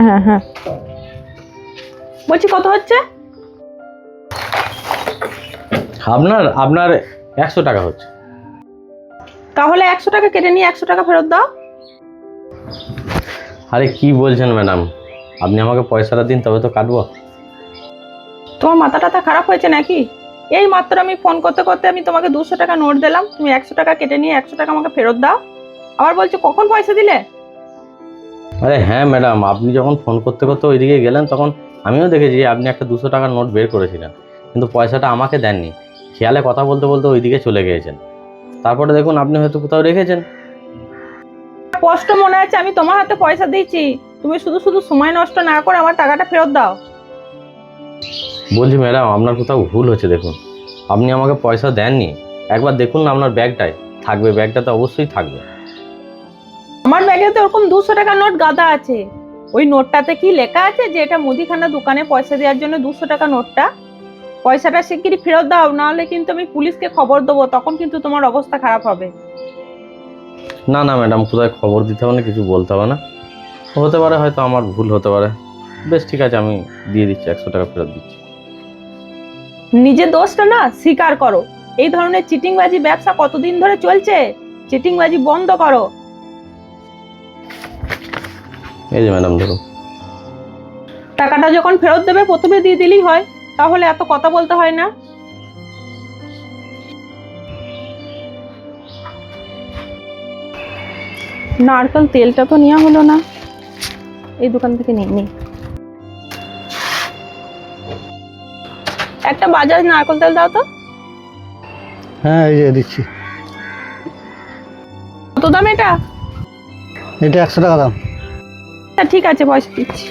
হ্যাঁ হ্যাঁ, বলছি কত হচ্ছে? আপনার আপনার 100 টাকা হচ্ছে। তাহলে 100 টাকা কেটে নিয়ে 100 টাকা ফেরত দাও। আরে কি বলছেন ম্যাডাম, আপনি আমাকে পয়সাটা দিন তবে তো কাটবো। তোমার মাথা টাথা খারাপ হয়েছে নাকি? এই মাত্র আমি ফোন করতে করতে আমি তোমাকে 200 টাকা নোট দিলাম, তুমি 100 টাকা কেটে নিয়ে 100 টাকা আমাকে ফেরত দাও। আবার বলছো কখন পয়সা দিলে? আরে হ্যাঁ ম্যাডাম, আপনি যখন ফোন করতে করতে ওইদিকে গেলেন তখন আমিও দেখেছি যে আপনি একটা 200 টাকার নোট বের করেছিলেন, কিন্তু পয়সাটা আমাকে দেননি। খেয়ালে কথা বলতে বলতে ওইদিকে চলে গিয়েছেন, তারপরে দেখুন আপনি হয়তো কোথাও রেখেছেন। কষ্ট মনে আছে আমি তোমার হাতে পয়সা দিয়েছি, তুমি শুধু শুধু সময় নষ্ট না করে আমার টাকাটা ফেরত দাও। বলছি ম্যাডাম, আপনার কোথাও ভুল হচ্ছে দেখুন, আপনি আমাকে পয়সা দেননি। একবার দেখুন না আপনার ব্যাগটায় থাকবে, ব্যাগটাতে অবশ্যই থাকবে। আমার ব্যাগে তো ওরকম 200 টাকার নোট গাদা আছে। ওই নোটটাতে কি লেখা আছে যে এটা মুদিখানা দোকানে পয়সা দেওয়ার জন্য 200 টাকা নোটটা? পয়সাটা শিগগিরই ফেরত দাও, নাহলে কিন্তু আমি পুলিশকে খবর দেবো, তখন কিন্তু তোমার অবস্থা খারাপ হবে। না না ম্যাডাম, কোথায় খবর দিতে হবে না, কিছু বলতে হবে না। হতে পারে হয়তো আমার ভুল হতে পারে। বেশ ঠিক আছে, আমি দিয়ে দিচ্ছি, 100 টাকা ফেরত দিচ্ছি। নিজের দোষটা না স্বীকার করো। এই ধরনের চিটিংবাজি ব্যবসা কতদিন ধরে চলছে? চিটিংবাজি বন্ধ করো। এই যে ম্যাডাম ধরুন। টাকাটা যখন ফেরত দেবে প্রথমে দিয়ে দিলেই হয়, তাহলে এত কথা বলতে হয় না। নারকেল তেলটা তো নেওয়া হলো না, এই দোকান থেকে নিয়ে নি। একটা বাজাজ নারকেল তেল দাও তো। হ্যাঁ এই যে দিচ্ছি। কত দাম এটা? এটা 100 টাকা দাম। ঠিক আছে, পয়সা দিচ্ছি।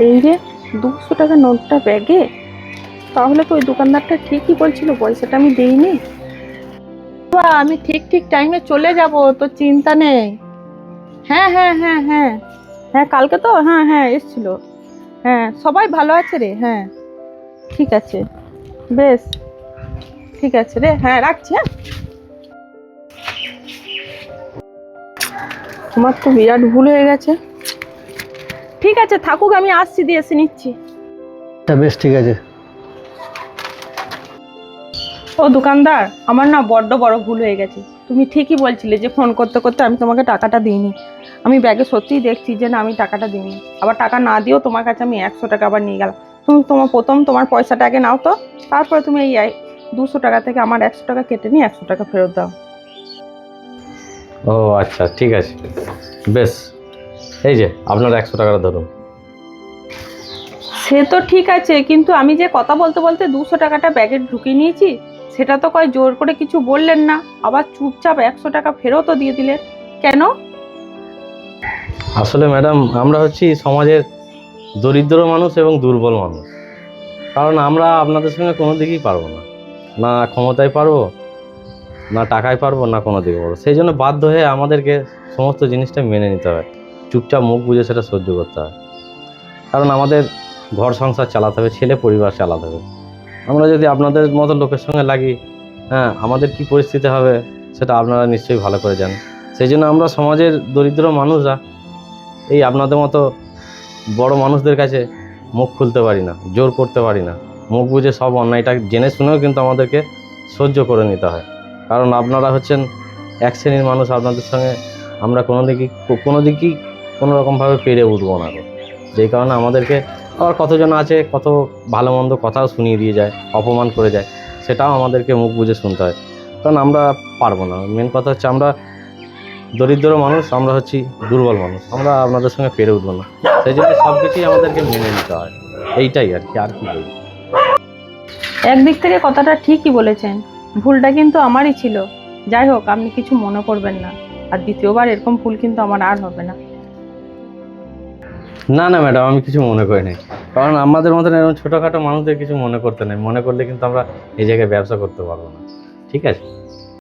এই যে 200 টাকা নোটটা ব্যাগে, তাহলে তো ওই দোকানদারটা ঠিকই বলছিল, পয়সাটা আমি দেইনি। বাবা, আমি ঠিক ঠিক টাইমে চলে যাব, তো চিন্তা নেই। হ্যাঁ হ্যাঁ হ্যাঁ হ্যাঁ হ্যাঁ, কালকে তো হ্যাঁ হ্যাঁ এসছিল। হ্যাঁ সবাই ভালো আছে রে, হ্যাঁ ঠিক আছে, বেশ ঠিক আছে রে, হ্যাঁ রাখছি। হ্যাঁ, তোমার তো বিরাট ভুল হয়ে গেছে। ঠিক আছে থাকুক, আমি আসছি, দিয়ে এসে নিচ্ছি। এটা বেশ ঠিক আছে। ও দোকানদার, আমার না বড্ড বড় ভুল হয়ে গেছে। তুমি ঠিকই বলছিলে যে ফোন করতে করতে আমি তোমাকে টাকাটা দিইনি। আমি ব্যাগে সত্যিই দেখছি যে না, আমি টাকাটা দিইনি। আবার টাকা না দিয়েও তোমার কাছে আমি 100 টাকা আবার নিয়ে গেলাম। তুমি তোমার পয়সাটা আগে নাও তো, তারপরে তুমি এই 200 টাকা থেকে আমার 100 টাকা কেটে নিয়ে 100 টাকা ফেরত দাও। ও আচ্ছা ঠিক আছে, বেশ। এই যে আপনার 100 টাকাটা ধরুন। সে তো ঠিক আছে, কিন্তু আমি যে কথা বলতে বলতে 200 টাকাটা ব্যাগে ঢুকিয়ে নিয়েছি, সেটা তো কয় জোর করে কিছু বললেন না, আবার চুপচাপ 100 টাকা ফেরতও দিয়ে দিলেন কেন? আসলে ম্যাডাম, আমরা হচ্ছি সমাজের দরিদ্র মানুষ এবং দুর্বল মানুষ। কারণ আমরা আপনাদের সঙ্গে কোনো দিকেই পারবো না, না ক্ষমতায় পারবো, না টাকায় পারবো, না কোনো দিকে পারবো। সেই জন্য বাধ্য হয়ে আমাদেরকে সমস্ত জিনিসটা মেনে নিতে হয়, চুপচাপ মুখ বুজে সেটা সহ্য করতে হয়। কারণ আমাদের ঘর সংসার চালাতে হবে, ছেলে পরিবার চালাতে হবে। আমরা যদি আপনাদের মতো লোকের সঙ্গে লাগি, হ্যাঁ আমাদের কি পরিস্থিতি হবে সেটা আপনারা নিশ্চয়ই ভালো করে জানেন। সেই জন্য আমরা সমাজের দরিদ্র মানুষরা এই আপনাদের মতো বড় মানুষদের কাছে মুখ খুলতে পারি না, জোর করতে পারি না। মুখ বুজে সব অন্যায়টা জেনে শুনেও কিন্তু আমাদেরকে সহ্য করে নিতে হয়। কারণ আপনারা হচ্ছেন এক শ্রেণীর মানুষ, আপনাদের সঙ্গে আমরা কোনো দিকেই কোনো রকমভাবে পেরে উঠবো না। যেই কারণে আমাদেরকে আবার কতজন আছে কত ভালো মন্দ কথাও শুনিয়ে দিয়ে যায়, অপমান করে যায়, সেটাও আমাদেরকে মুখ বুজে শুনতে হয়। কারণ আমরা পারবো না। মেন কথা হচ্ছে আমরা দরিদ্র মানুষ, আমরা হচ্ছি দুর্বল মানুষ, আমরা আপনাদের সঙ্গে পেরে উঠবো না। সেই জন্য সব কিছুই আমাদেরকে মেনে নিতে হয়, এইটাই আর কি বলবো। একদিক থেকে কথাটা ঠিকই বলেছেন, ভুলটা কিন্তু আমারই ছিল। যাই হোক, আপনি কিছু মনে করবেন না, আর দ্বিতীয়বার এরকম ভুল কিন্তু আমার আর হবে না। না না ম্যাডাম, আমি কিছু মনে করি নাই। কারণ আমাদের মতন এরকম ছোটোখাটো মানুষদের কিছু মনে করতে নেই, মনে করলে কিন্তু আমরা এই জায়গায় ব্যবসা করতে পারবো না। ঠিক আছে।